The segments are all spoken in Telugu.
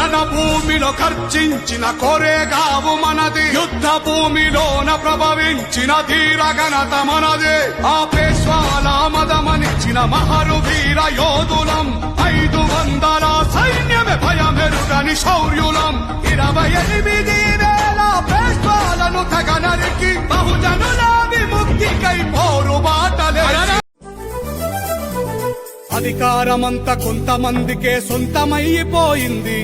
రణభూమిలో ఖర్చించిన కోరేగావు మనది, యుద్ధ భూమిలోన ప్రభవించిన ధీర ఘనత మనది. ఆ పేష్వాల మదమనిచ్చిన మహరు వీర యోధులం, 500 సైన్యమే భయమెరుగని శౌర్యులం. 28,000 పేష్వాలను తెగనరికి బహుజనుల విముక్తికై పోరు బాటలే. అధికారమంతా కొంతమందికే సొంతమైపోయింది,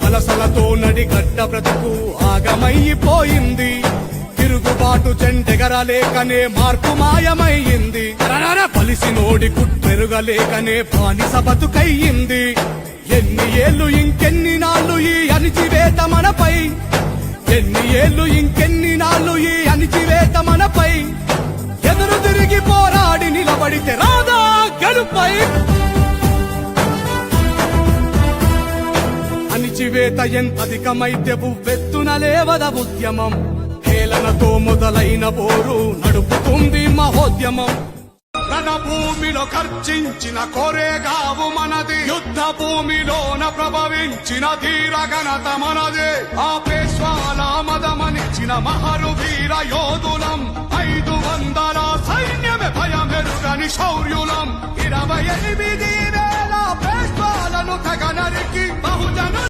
వలసలతో నడిగడ్డ బ్రతుకు ఆగమైపోయింది. తిరుగుబాటు చెండెగరలేకనే మార్పు మాయమయ్యింది, పలిసినోడి కుట్టెరుగలేకనే బానిస బతుకయ్యింది. ఎన్ని ఏళ్ళు ఇంకెన్ని నాళ్ళు ఈ అణిచివేత మనపై, ఎన్ని ఏళ్ళు ఇంకెన్ని నాళ్ళు ఈ అణిచివేత మనపై. ఎదురు తిరిగి పోరాడి నిలబడితే రాదా గెలుపై. అణిచివేత ఎంత అధికమైతే ఉవ్వెత్తున లేవద ఉద్యమం, హేళనతో మొదలైన పోరు నడుపుతుంది మహోద్యమం. రణభూమిలో ఖర్చించిన కోరేగావు మనది, యుద్ధ భూమిలోన ప్రభవించిన ధీర ఘనత మనది. ఆ పేష్వాల మదమనిచ్చిన మహరు వీర యోధులం, 500 సైన్యమే భయమెరుగని శౌర్యులం. 28